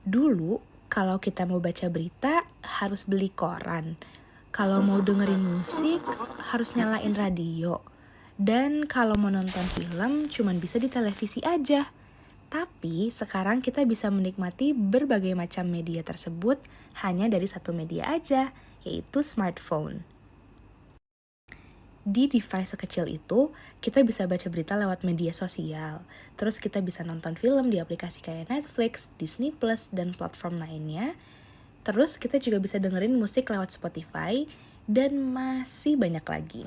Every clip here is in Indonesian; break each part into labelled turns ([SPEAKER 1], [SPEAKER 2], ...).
[SPEAKER 1] Dulu, kalau kita mau baca berita, harus beli koran. Kalau mau dengerin musik, harus nyalain radio. Dan kalau mau nonton film, cuman bisa di televisi aja. Tapi sekarang kita bisa menikmati berbagai macam media tersebut hanya dari satu media aja, yaitu smartphone. Di device sekecil itu, kita bisa baca berita lewat media sosial. Terus kita bisa nonton film di aplikasi kayak Netflix, Disney Plus, dan platform lainnya. Terus kita juga bisa dengerin musik lewat Spotify, dan masih banyak lagi.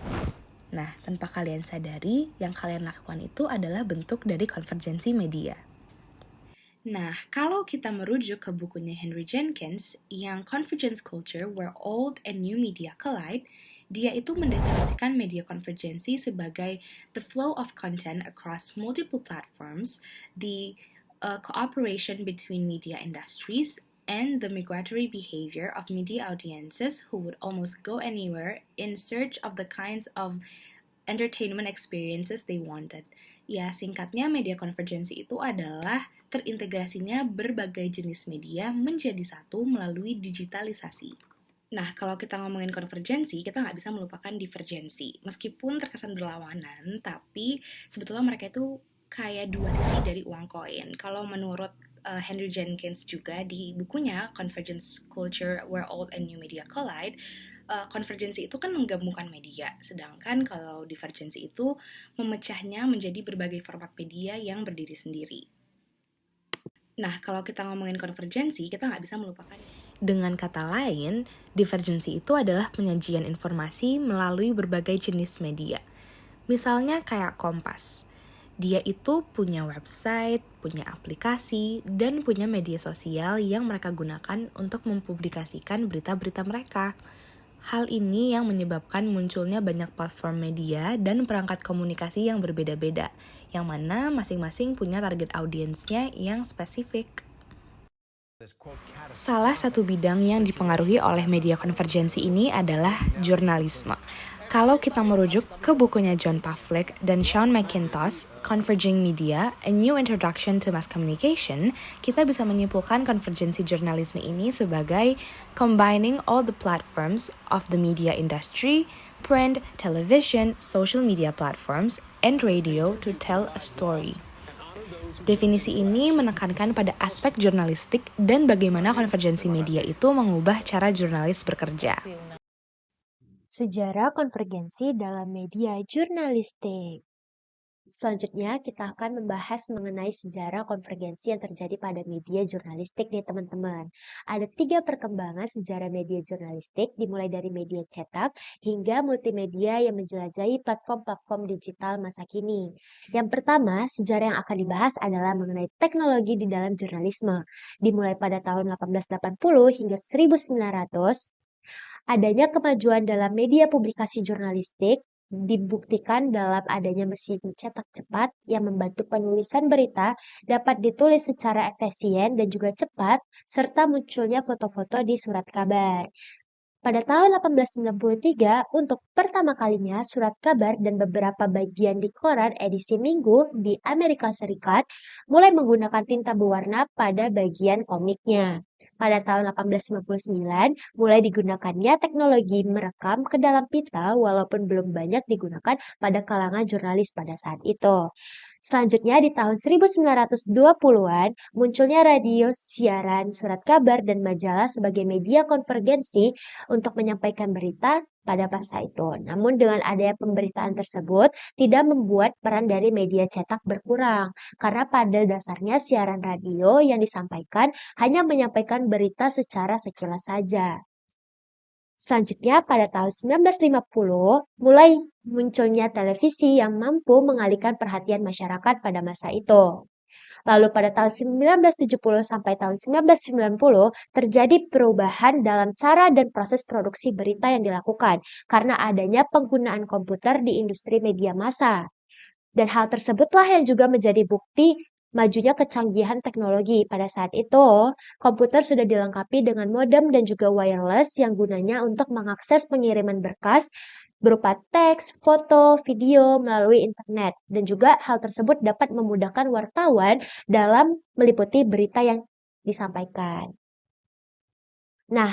[SPEAKER 1] Nah, tanpa kalian sadari, yang kalian lakukan itu adalah bentuk dari konvergensi media. Nah, kalau kita merujuk ke bukunya Henry Jenkins yang Convergence Culture Where Old and New Media Collide, dia itu mendefinisikan media konvergensi sebagai the flow of content across multiple platforms, the cooperation between media industries, and the migratory behavior of media audiences who would almost go anywhere in search of the kinds of entertainment experiences they wanted. Ya, singkatnya media konvergensi itu adalah terintegrasinya berbagai jenis media menjadi satu melalui digitalisasi. Nah, kalau kita ngomongin konvergensi, kita nggak bisa melupakan divergensi. Meskipun terkesan berlawanan, tapi sebetulnya mereka itu kayak dua sisi dari uang koin. Kalau menurut Henry Jenkins juga di bukunya Convergence Culture Where Old and New Media Collide, konvergensi itu kan menggabungkan media, sedangkan kalau divergensi itu memecahnya menjadi berbagai format media yang berdiri sendiri. Nah, kalau kita ngomongin konvergensi, kita nggak bisa melupakan. Dengan kata lain, divergensi itu adalah penyajian informasi melalui berbagai jenis media. Misalnya kayak Kompas. Dia itu punya website, punya aplikasi, dan punya media sosial yang mereka gunakan untuk mempublikasikan berita-berita mereka. Hal ini yang menyebabkan munculnya banyak platform media dan perangkat komunikasi yang berbeda-beda, yang mana masing-masing punya target audiensnya yang spesifik. Salah satu bidang yang dipengaruhi oleh media konvergensi ini adalah jurnalisme. Kalau kita merujuk ke bukunya John Pavlik dan Sean McIntosh, Converging Media, A New Introduction to Mass Communication, kita bisa menyimpulkan konvergensi jurnalisme ini sebagai combining all the platforms of the media industry, print, television, social media platforms, and radio to tell a story. Definisi ini menekankan pada aspek jurnalistik dan bagaimana konvergensi media itu mengubah cara jurnalis bekerja.
[SPEAKER 2] Sejarah konvergensi dalam media jurnalistik. Selanjutnya, kita akan membahas mengenai sejarah konvergensi yang terjadi pada media jurnalistik nih teman-teman. Ada 3 perkembangan sejarah media jurnalistik, dimulai dari media cetak hingga multimedia yang menjelajahi platform-platform digital masa kini. Yang pertama, sejarah yang akan dibahas adalah mengenai teknologi di dalam jurnalisme. Dimulai pada tahun 1880 hingga 1900, adanya kemajuan dalam media publikasi jurnalistik dibuktikan dalam adanya mesin cetak cepat yang membantu penulisan berita dapat ditulis secara efisien dan juga cepat, serta munculnya foto-foto di surat kabar. Pada tahun 1893, untuk pertama kalinya surat kabar dan beberapa bagian di koran edisi minggu di Amerika Serikat mulai menggunakan tinta berwarna pada bagian komiknya. Pada tahun 1859, mulai digunakannya teknologi merekam ke dalam pita walaupun belum banyak digunakan pada kalangan jurnalis pada saat itu. Selanjutnya di tahun 1920-an, munculnya radio, siaran, surat kabar, dan majalah sebagai media konvergensi untuk menyampaikan berita pada masa itu. Namun dengan adanya pemberitaan tersebut tidak membuat peran dari media cetak berkurang, karena pada dasarnya siaran radio yang disampaikan hanya menyampaikan berita secara sekilas saja. Selanjutnya, pada tahun 1950, mulai munculnya televisi yang mampu mengalihkan perhatian masyarakat pada masa itu. Lalu pada tahun 1970 sampai tahun 1990 terjadi perubahan dalam cara dan proses produksi berita yang dilakukan karena adanya penggunaan komputer di industri media massa. Dan hal tersebutlah yang juga menjadi bukti majunya kecanggihan teknologi. Pada saat itu, komputer sudah dilengkapi dengan modem dan juga wireless yang gunanya untuk mengakses pengiriman berkas berupa teks, foto, video melalui internet. Dan juga hal tersebut dapat memudahkan wartawan dalam meliputi berita yang disampaikan. Nah,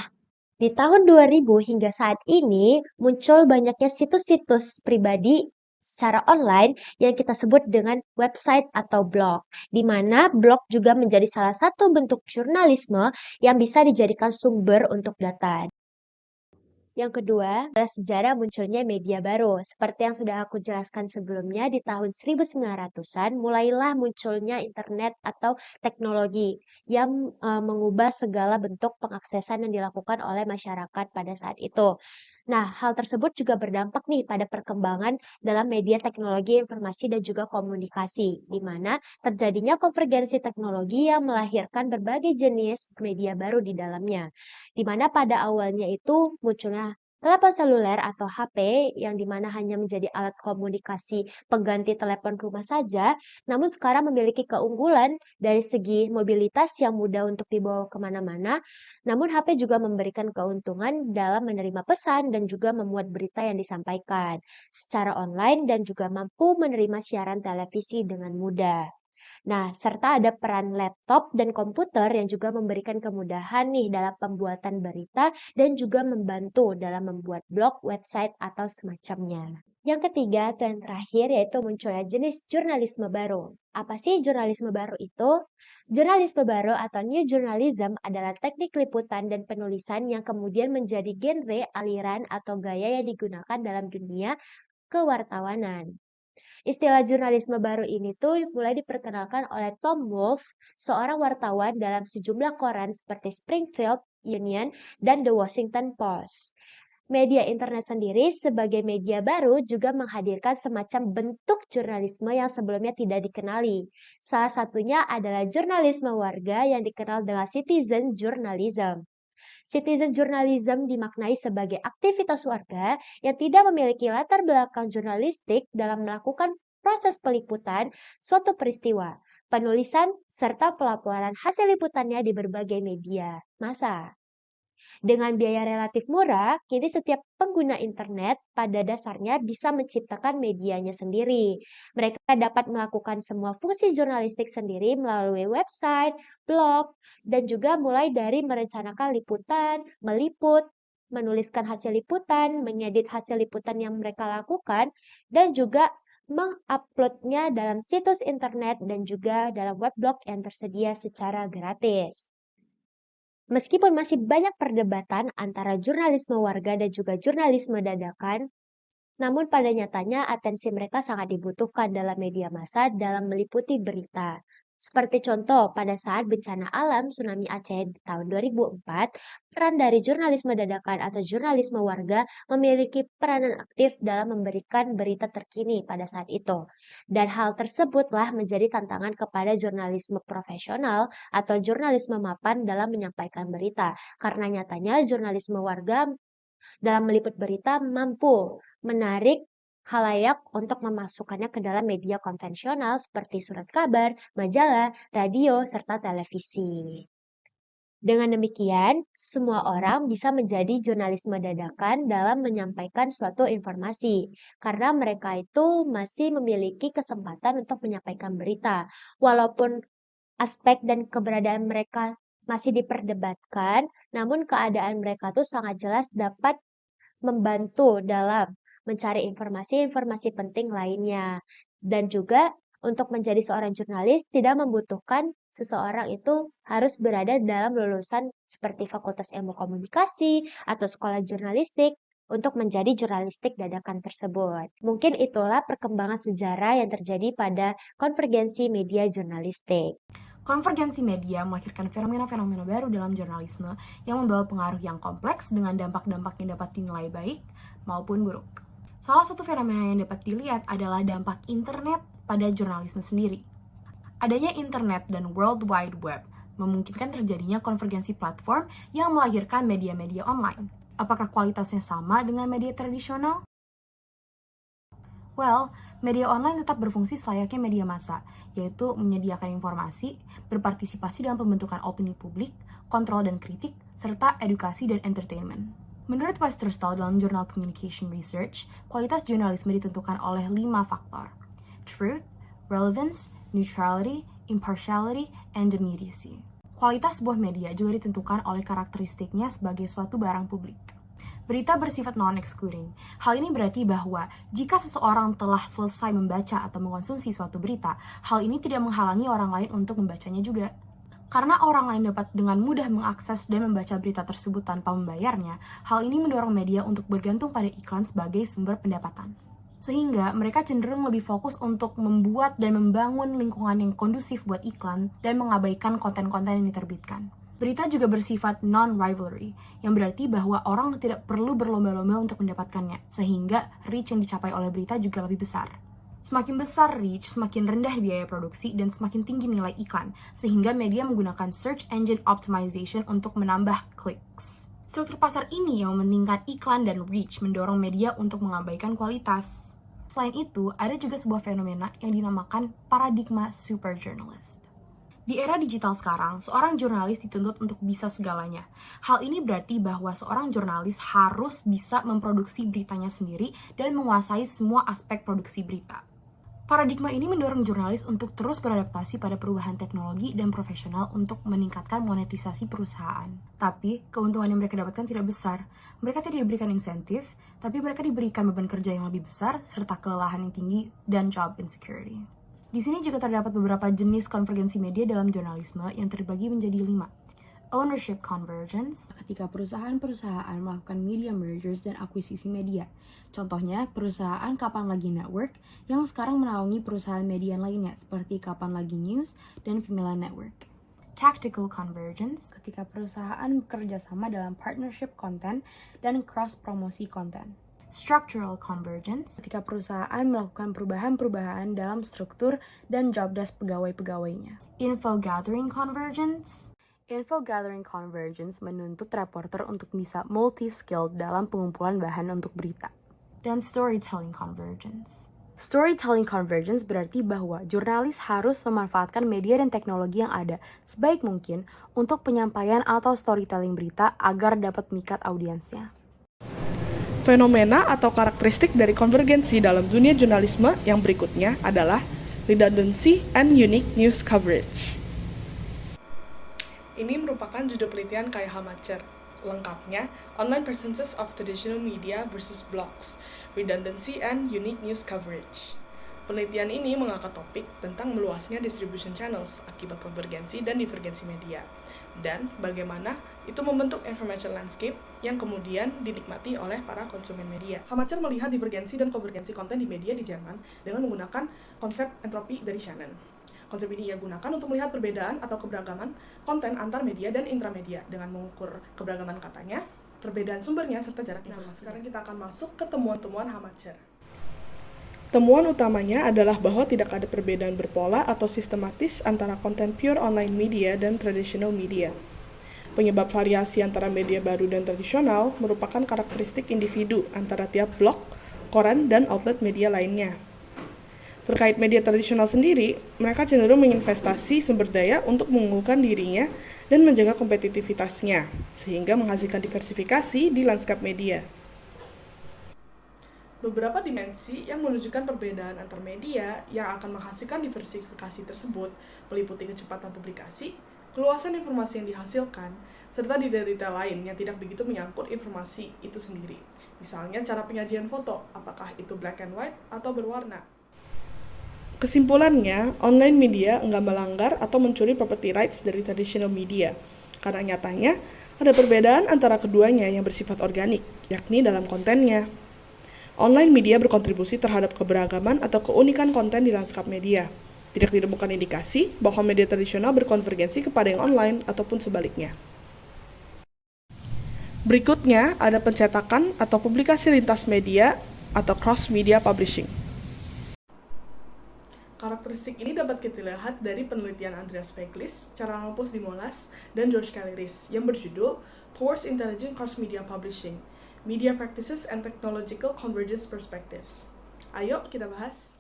[SPEAKER 2] di tahun 2000 hingga saat ini muncul banyaknya situs-situs pribadi secara online yang kita sebut dengan website atau blog, di mana blog juga menjadi salah satu bentuk jurnalisme yang bisa dijadikan sumber untuk data. Yang kedua adalah sejarah munculnya media baru. Seperti yang sudah aku jelaskan sebelumnya, di tahun 1900-an mulailah munculnya internet atau teknologi yang mengubah segala bentuk pengaksesan yang dilakukan oleh masyarakat pada saat itu. Nah, hal tersebut juga berdampak nih pada perkembangan dalam media teknologi informasi dan juga komunikasi, di mana terjadinya konvergensi teknologi yang melahirkan berbagai jenis media baru di dalamnya. Di mana pada awalnya itu munculnya telepon seluler atau HP yang dimana hanya menjadi alat komunikasi pengganti telepon rumah saja, namun sekarang memiliki keunggulan dari segi mobilitas yang mudah untuk dibawa kemana-mana, namun HP juga memberikan keuntungan dalam menerima pesan dan juga memuat berita yang disampaikan secara online dan juga mampu menerima siaran televisi dengan mudah. Nah, serta ada peran laptop dan komputer yang juga memberikan kemudahan nih dalam pembuatan berita dan juga membantu dalam membuat blog, website, atau semacamnya. Yang ketiga atau yang terakhir yaitu munculnya jenis jurnalisme baru. Apa sih jurnalisme baru itu? Jurnalisme baru atau new journalism adalah teknik liputan dan penulisan yang kemudian menjadi genre, aliran, atau gaya yang digunakan dalam dunia kewartawanan. Istilah jurnalisme baru ini tuh mulai diperkenalkan oleh Tom Wolfe, seorang wartawan dalam sejumlah koran seperti Springfield Union dan The Washington Post. Media internet sendiri sebagai media baru juga menghadirkan semacam bentuk jurnalisme yang sebelumnya tidak dikenali. Salah satunya adalah jurnalisme warga yang dikenal dengan citizen journalism. Citizen journalism dimaknai sebagai aktivitas warga yang tidak memiliki latar belakang jurnalistik dalam melakukan proses peliputan suatu peristiwa, penulisan, serta pelaporan hasil liputannya di berbagai media massa. Dengan biaya relatif murah, kini setiap pengguna internet pada dasarnya bisa menciptakan medianya sendiri. Mereka dapat melakukan semua fungsi jurnalistik sendiri melalui website, blog, dan juga mulai dari merencanakan liputan, meliput, menuliskan hasil liputan, mengedit hasil liputan yang mereka lakukan, dan juga menguploadnya dalam situs internet dan juga dalam weblog yang tersedia secara gratis. Meskipun masih banyak perdebatan antara jurnalisme warga dan juga jurnalisme dadakan, namun pada nyatanya atensi mereka sangat dibutuhkan dalam media massa dalam meliputi berita. Seperti contoh, pada saat bencana alam tsunami Aceh di tahun 2004, peran dari jurnalisme dadakan atau jurnalisme warga memiliki peranan aktif dalam memberikan berita terkini pada saat itu. Dan hal tersebutlah menjadi tantangan kepada jurnalisme profesional atau jurnalisme mapan dalam menyampaikan berita. Karena nyatanya jurnalisme warga dalam meliput berita mampu menarik khalayak untuk memasukkannya ke dalam media konvensional seperti surat kabar, majalah, radio, serta televisi. Dengan demikian, semua orang bisa menjadi jurnalisme dadakan dalam menyampaikan suatu informasi, karena mereka itu masih memiliki kesempatan untuk menyampaikan berita. Walaupun aspek dan keberadaan mereka masih diperdebatkan, namun keadaan mereka tuh sangat jelas dapat membantu dalam mencari informasi-informasi penting lainnya. Dan juga untuk menjadi seorang jurnalis tidak membutuhkan seseorang itu harus berada dalam lulusan seperti Fakultas Ilmu Komunikasi atau sekolah jurnalistik untuk menjadi jurnalistik dadakan tersebut. Mungkin itulah perkembangan sejarah yang terjadi pada konvergensi media jurnalistik.
[SPEAKER 1] Konvergensi media melahirkan fenomena-fenomena baru dalam jurnalisme yang membawa pengaruh yang kompleks dengan dampak-dampak yang dapat dinilai baik maupun buruk. Salah satu fenomena yang dapat dilihat adalah dampak internet pada jurnalisme sendiri. Adanya internet dan World Wide Web memungkinkan terjadinya konvergensi platform yang melahirkan media-media online. Apakah kualitasnya sama dengan media tradisional? Well, media online tetap berfungsi selayaknya media massa, yaitu menyediakan informasi, berpartisipasi dalam pembentukan opini publik, kontrol dan kritik, serta edukasi dan entertainment. Menurut Westerstall dalam jurnal Communication Research, kualitas jurnalisme ditentukan oleh 5 faktor: truth, relevance, neutrality, impartiality, and immediacy. Kualitas sebuah media juga ditentukan oleh karakteristiknya sebagai suatu barang publik. Berita bersifat non-excluding. Hal ini berarti bahwa jika seseorang telah selesai membaca atau mengkonsumsi suatu berita, hal ini tidak menghalangi orang lain untuk membacanya juga. Karena orang lain dapat dengan mudah mengakses dan membaca berita tersebut tanpa membayarnya, hal ini mendorong media untuk bergantung pada iklan sebagai sumber pendapatan. Sehingga mereka cenderung lebih fokus untuk membuat dan membangun lingkungan yang kondusif buat iklan dan mengabaikan konten-konten yang diterbitkan. Berita juga bersifat non-rivalry, yang berarti bahwa orang tidak perlu berlomba-lomba untuk mendapatkannya, sehingga reach yang dicapai oleh berita juga lebih besar. Semakin besar reach, semakin rendah biaya produksi, dan semakin tinggi nilai iklan, sehingga media menggunakan search engine optimization untuk menambah clicks. Struktur pasar ini yang mementingkan iklan dan reach mendorong media untuk mengabaikan kualitas. Selain itu, ada juga sebuah fenomena yang dinamakan paradigma super journalist. Di era digital sekarang, seorang jurnalis dituntut untuk bisa segalanya. Hal ini berarti bahwa seorang jurnalis harus bisa memproduksi beritanya sendiri dan menguasai semua aspek produksi berita. Paradigma ini mendorong jurnalis untuk terus beradaptasi pada perubahan teknologi dan profesional untuk meningkatkan monetisasi perusahaan. Tapi, keuntungan yang mereka dapatkan tidak besar. Mereka tidak diberikan insentif, tapi mereka diberikan beban kerja yang lebih besar, serta kelelahan yang tinggi dan job insecurity. Di sini juga terdapat beberapa jenis konvergensi media dalam jurnalisme yang terbagi menjadi 5. Ownership convergence, ketika perusahaan-perusahaan melakukan media mergers dan akuisisi media. Contohnya, perusahaan Kapan Lagi Network yang sekarang menaungi perusahaan media lainnya seperti Kapan Lagi News dan Vimela Network. Tactical convergence, ketika perusahaan bekerja sama dalam partnership konten dan cross-promosi konten. Structural convergence, ketika perusahaan melakukan perubahan-perubahan dalam struktur dan job desk pegawai-pegawainya. Info-gathering convergence menuntut reporter untuk bisa multi-skilled dalam pengumpulan bahan untuk berita. Dan storytelling convergence. Storytelling convergence berarti bahwa jurnalis harus memanfaatkan media dan teknologi yang ada sebaik mungkin untuk penyampaian atau storytelling berita agar dapat memikat audiensnya.
[SPEAKER 3] Fenomena atau karakteristik dari konvergensi dalam dunia jurnalisme yang berikutnya adalah redundancy and unique news coverage. Ini merupakan judul penelitian Kaya Hamacher. Lengkapnya, Online Presences of Traditional Media versus Blogs, Redundancy and Unique News Coverage. Penelitian ini mengangkat topik tentang meluasnya distribution channels akibat konvergensi dan divergensi media, dan bagaimana itu membentuk information landscape yang kemudian dinikmati oleh para konsumen media. Hamacher melihat divergensi dan konvergensi konten di media di Jerman dengan menggunakan konsep entropi dari Shannon. Konsep ini ia gunakan untuk melihat perbedaan atau keberagaman konten antar media dan intramedia dengan mengukur keberagaman katanya, perbedaan sumbernya, serta jarak informasi. Sekarang kita akan masuk ke temuan-temuan Hamacher. Temuan utamanya adalah bahwa tidak ada perbedaan berpola atau sistematis antara konten pure online media dan traditional media. Penyebab variasi antara media baru dan tradisional merupakan karakteristik individu antara tiap blog, koran, dan outlet media lainnya. Terkait media tradisional sendiri, mereka cenderung menginvestasi sumber daya untuk mengunggulkan dirinya dan menjaga kompetitivitasnya, sehingga menghasilkan diversifikasi di lanskap media. Beberapa dimensi yang menunjukkan perbedaan antar media yang akan menghasilkan diversifikasi tersebut meliputi kecepatan publikasi, keluasan informasi yang dihasilkan, serta detail-detail lain yang tidak begitu menyangkut informasi itu sendiri. Misalnya cara penyajian foto, apakah itu black and white atau berwarna. Kesimpulannya, online media enggak melanggar atau mencuri property rights dari traditional media, karena nyatanya ada perbedaan antara keduanya yang bersifat organik, yakni dalam kontennya. Online media berkontribusi terhadap keberagaman atau keunikan konten di lanskap media. Tidak ditemukan indikasi bahwa media tradisional berkonvergensi kepada yang online ataupun sebaliknya. Berikutnya ada pencetakan atau publikasi lintas media atau cross-media publishing. Karakteristik ini dapat kita lihat dari penelitian Andreas Feklis, Charalampus Dimolas, dan George Caleris yang berjudul Towards Intelligent Cross-Media Publishing, Media Practices and Technological Convergence Perspectives. Ayo kita bahas.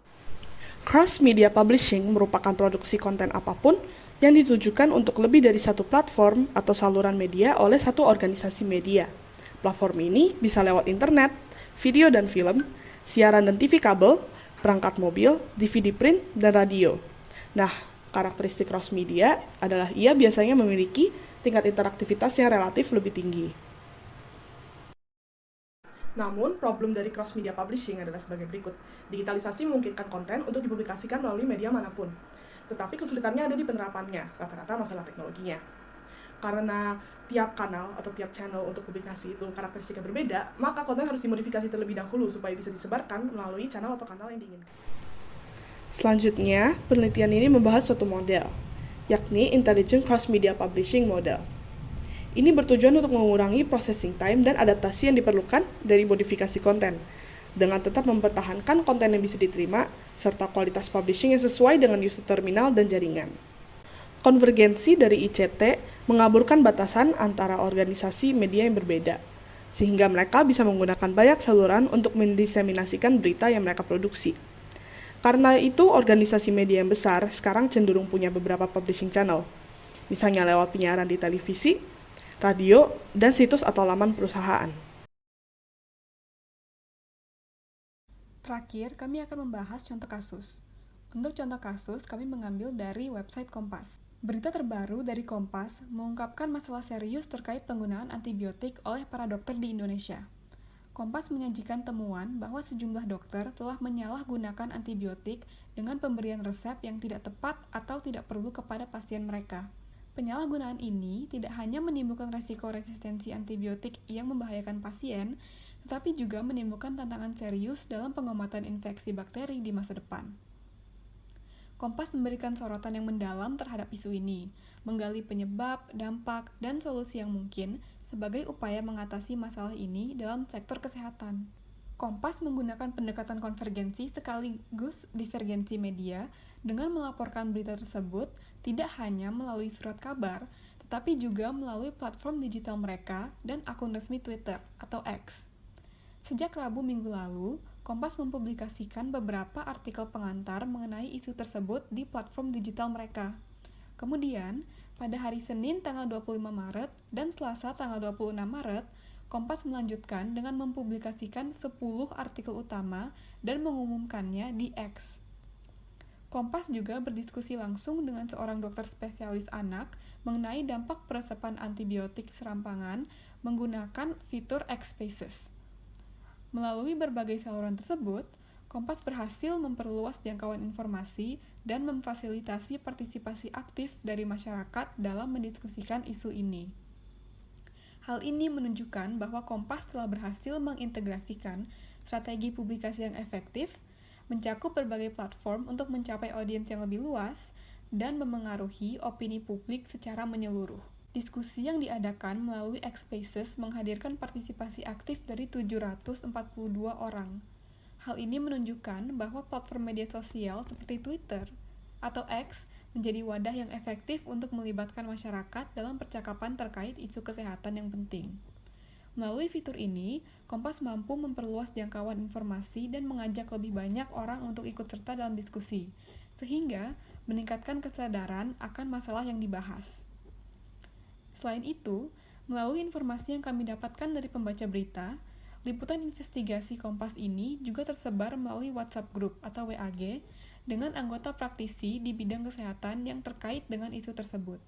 [SPEAKER 3] Cross-media publishing merupakan produksi konten apapun yang ditujukan untuk lebih dari satu platform atau saluran media oleh satu organisasi media. Platform ini bisa lewat internet, video dan film, siaran dan TV kabel, perangkat mobil, DVD print, dan radio. Nah, Karakteristik cross media adalah ia biasanya memiliki tingkat interaktivitas yang relatif lebih tinggi. Namun, problem dari cross media publishing adalah sebagai berikut. Digitalisasi memungkinkan konten untuk dipublikasikan melalui media manapun. Tetapi kesulitannya ada di penerapannya, rata-rata masalah teknologinya. Karena tiap kanal atau tiap channel untuk publikasi itu karakteristiknya berbeda, maka konten harus dimodifikasi terlebih dahulu supaya bisa disebarkan melalui channel atau kanal yang diinginkan. Selanjutnya, penelitian ini membahas suatu model, yakni Intelligent Cross Media Publishing Model. Ini bertujuan untuk mengurangi processing time dan adaptasi yang diperlukan dari modifikasi konten, dengan tetap mempertahankan konten yang bisa diterima, serta kualitas publishing yang sesuai dengan user terminal dan jaringan. Konvergensi dari ICT mengaburkan batasan antara organisasi media yang berbeda, sehingga mereka bisa menggunakan banyak saluran untuk mendiseminasikan berita yang mereka produksi. Karena itu, organisasi media yang besar sekarang cenderung punya beberapa publishing channel, misalnya lewat penyiaran di televisi, radio, dan situs atau laman perusahaan.
[SPEAKER 4] Terakhir, kami akan membahas contoh kasus. Untuk contoh kasus, kami mengambil dari website Kompas. Berita terbaru dari Kompas mengungkapkan masalah serius terkait penggunaan antibiotik oleh para dokter di Indonesia. Kompas menyajikan temuan bahwa sejumlah dokter telah menyalahgunakan antibiotik dengan pemberian resep yang tidak tepat atau tidak perlu kepada pasien mereka. Penyalahgunaan ini tidak hanya menimbulkan resiko resistensi antibiotik yang membahayakan pasien, tetapi juga menimbulkan tantangan serius dalam pengobatan infeksi bakteri di masa depan. Kompas memberikan sorotan yang mendalam terhadap isu ini, menggali penyebab, dampak, dan solusi yang mungkin sebagai upaya mengatasi masalah ini dalam sektor kesehatan. Kompas menggunakan pendekatan konvergensi sekaligus divergensi media dengan melaporkan berita tersebut tidak hanya melalui surat kabar, tetapi juga melalui platform digital mereka dan akun resmi Twitter atau X. Sejak Rabu minggu lalu, Kompas mempublikasikan beberapa artikel pengantar mengenai isu tersebut di platform digital mereka. Kemudian, pada hari Senin tanggal 25 Maret dan Selasa tanggal 26 Maret, Kompas melanjutkan dengan mempublikasikan 10 artikel utama dan mengumumkannya di X. Kompas juga berdiskusi langsung dengan seorang dokter spesialis anak mengenai dampak peresepan antibiotik serampangan menggunakan fitur X-Spaces. Melalui berbagai saluran tersebut, Kompas berhasil memperluas jangkauan informasi dan memfasilitasi partisipasi aktif dari masyarakat dalam mendiskusikan isu ini. Hal ini menunjukkan bahwa Kompas telah berhasil mengintegrasikan strategi publikasi yang efektif, mencakup berbagai platform untuk mencapai audiens yang lebih luas, dan memengaruhi opini publik secara menyeluruh. Diskusi yang diadakan melalui X-Spaces menghadirkan partisipasi aktif dari 742 orang. Hal ini menunjukkan bahwa platform media sosial seperti Twitter atau X menjadi wadah yang efektif untuk melibatkan masyarakat dalam percakapan terkait isu kesehatan yang penting. Melalui fitur ini, Kompas mampu memperluas jangkauan informasi dan mengajak lebih banyak orang untuk ikut serta dalam diskusi, sehingga meningkatkan kesadaran akan masalah yang dibahas. Selain itu, melalui informasi yang kami dapatkan dari pembaca berita, liputan investigasi Kompas ini juga tersebar melalui WhatsApp Group atau WAG dengan anggota praktisi di bidang kesehatan yang terkait dengan isu tersebut.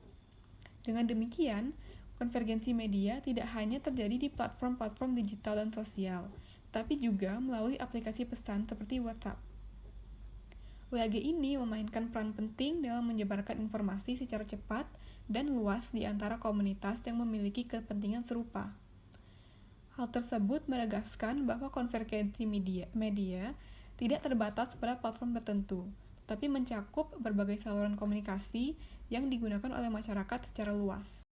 [SPEAKER 4] Dengan demikian, konvergensi media tidak hanya terjadi di platform-platform digital dan sosial, tapi juga melalui aplikasi pesan seperti WhatsApp. WAG ini memainkan peran penting dalam menyebarkan informasi secara cepat dan luas di antara komunitas yang memiliki kepentingan serupa. Hal tersebut menegaskan bahwa konvergensi media tidak terbatas pada platform tertentu, tapi mencakup berbagai saluran komunikasi yang digunakan oleh masyarakat secara luas.